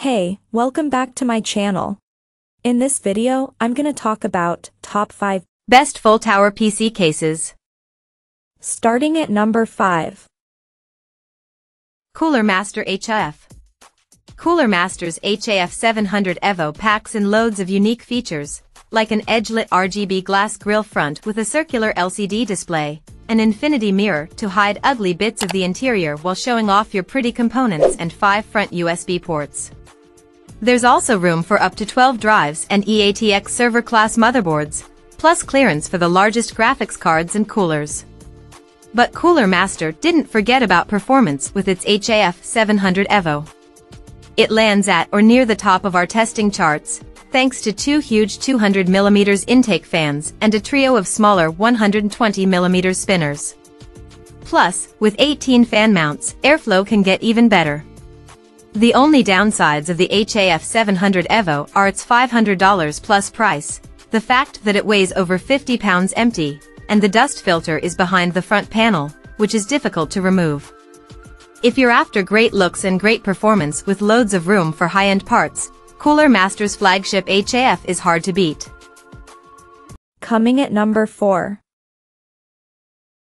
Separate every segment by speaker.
Speaker 1: Hey, welcome back to my channel. In this video, I'm gonna talk about top 5
Speaker 2: best full tower PC cases.
Speaker 1: Starting at number 5.
Speaker 2: Cooler Master HAF. Cooler Master's HAF 700 Evo packs in loads of unique features, like an edge-lit RGB glass grille front with a circular LCD display, an infinity mirror to hide ugly bits of the interior while showing off your pretty components, and 5 front USB ports. There's also room for up to 12 drives and EATX server-class motherboards, plus clearance for the largest graphics cards and coolers. But Cooler Master didn't forget about performance with its HAF 700 Evo. It lands at or near the top of our testing charts, thanks to 2 huge 200mm intake fans and a trio of smaller 120mm spinners. Plus, with 18 fan mounts, airflow can get even better. The only downsides of the HAF 700 Evo are its $500 plus price, the fact that it weighs over 50 pounds empty, and the dust filter is behind the front panel, which is difficult to remove. If you're after great looks and great performance with loads of room for high-end parts, Cooler Master's flagship HAF is hard to beat.
Speaker 1: Coming at number 4.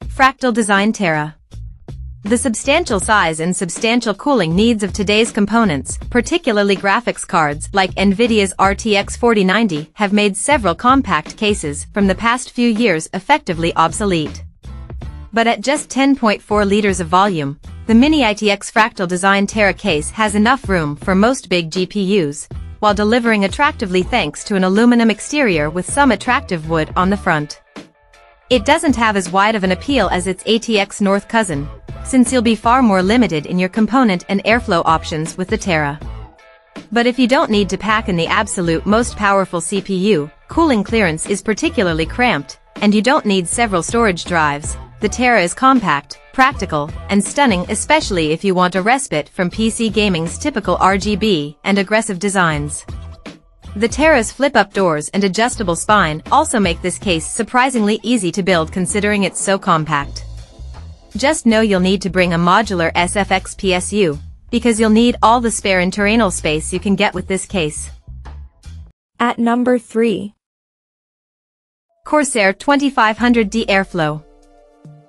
Speaker 2: Fractal Design Terra. The substantial size and substantial cooling needs of today's components, particularly graphics cards like NVIDIA's RTX 4090, have made several compact cases from the past few years effectively obsolete. But at just 10.4 liters of volume, the Mini ITX Fractal Design Terra case has enough room for most big GPUs, while delivering attractively thanks to an aluminum exterior with some attractive wood on the front. It doesn't have as wide of an appeal as its ATX North cousin, since you'll be far more limited in your component and airflow options with the Terra. But if you don't need to pack in the absolute most powerful CPU, cooling clearance is particularly cramped, and you don't need several storage drives, the Terra is compact, practical, and stunning, especially if you want a respite from PC gaming's typical RGB and aggressive designs. The Terra's flip-up doors and adjustable spine also make this case surprisingly easy to build considering it's so compact. Just know you'll need to bring a modular SFX PSU, because you'll need all the spare internal space you can get with this case.
Speaker 1: At number 3.
Speaker 2: Corsair 2500D Airflow.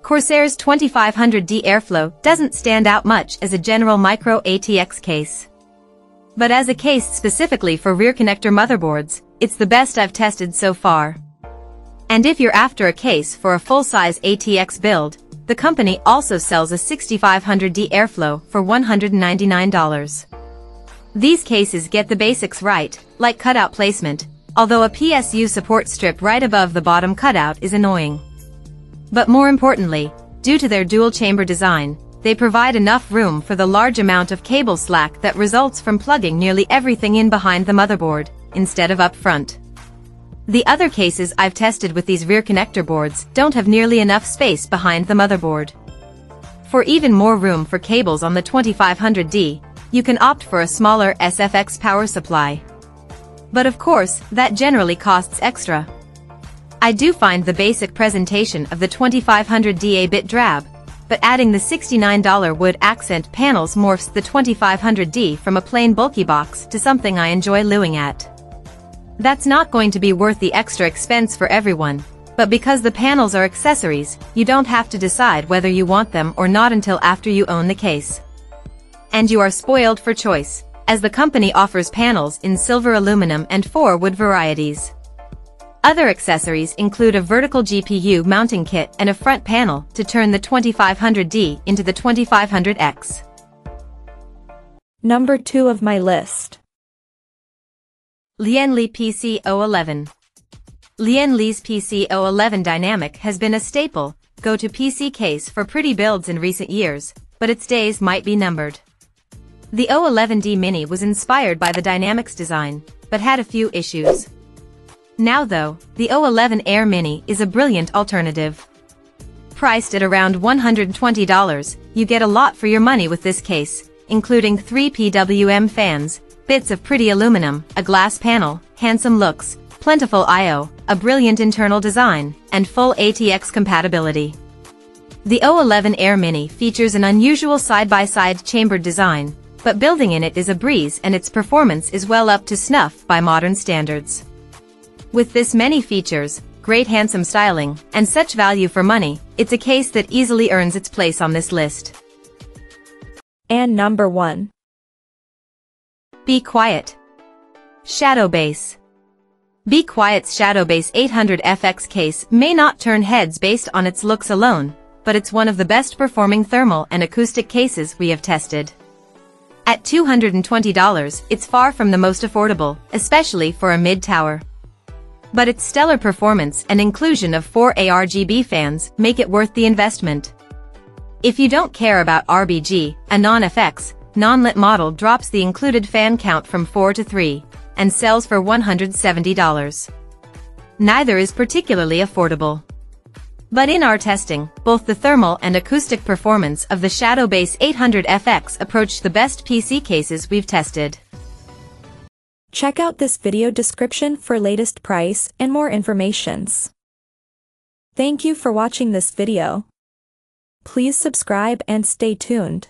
Speaker 2: Corsair's 2500D Airflow doesn't stand out much as a general micro ATX case. But as a case specifically for rear connector motherboards, it's the best I've tested so far. And if you're after a case for a full-size ATX build, the company also sells a 6500D Airflow for $199. These cases get the basics right, like cutout placement, although a PSU support strip right above the bottom cutout is annoying. But more importantly, due to their dual-chamber design, they provide enough room for the large amount of cable slack that results from plugging nearly everything in behind the motherboard, instead of up front. The other cases I've tested with these rear connector boards don't have nearly enough space behind the motherboard. For even more room for cables on the 2500D, you can opt for a smaller SFX power supply. But of course, that generally costs extra. I do find the basic presentation of the 2500D a bit drab, but adding the $69 wood accent panels morphs the 2500D from a plain bulky box to something I enjoy looking at. That's not going to be worth the extra expense for everyone, but because the panels are accessories, you don't have to decide whether you want them or not until after you own the case. And you are spoiled for choice, as the company offers panels in silver, aluminum, and 4 wood varieties. Other accessories include a vertical GPU mounting kit and a front panel to turn the 2500D into the 2500X.
Speaker 1: Number 2 of my list.
Speaker 2: Lian Li PC1. Lian Li's PC1 Dynamic has been a staple, go-to PC case for pretty builds in recent years, but its days might be numbered. The O11D Mini was inspired by the Dynamic's design, but had a few issues. Now though, the O11 Air Mini is a brilliant alternative. Priced at around $120, you get a lot for your money with this case, including 3 PWM fans, bits of pretty aluminum, a glass panel, handsome looks, plentiful I/O, a brilliant internal design, and full ATX compatibility. The O11 Air Mini features an unusual side-by-side chambered design, but building in it is a breeze and its performance is well up to snuff by modern standards. With this many features, great handsome styling, and such value for money, it's a case that easily earns its place on this list.
Speaker 1: And number 1.
Speaker 2: Be Quiet Shadowbase. Be Quiet's Shadowbase 800FX case may not turn heads based on its looks alone, but it's one of the best performing thermal and acoustic cases we have tested. At $220, it's far from the most affordable, especially for a mid-tower. But its stellar performance and inclusion of 4 ARGB fans make it worth the investment. If you don't care about RBG, a non-FX, non-lit model drops the included fan count from 4 to 3, and sells for $170. Neither is particularly affordable. But in our testing, both the thermal and acoustic performance of the Shadowbase 800FX approached the best PC cases we've tested.
Speaker 1: Check out this video description for latest price and more informations. Thank you for watching this video. Please subscribe and stay tuned.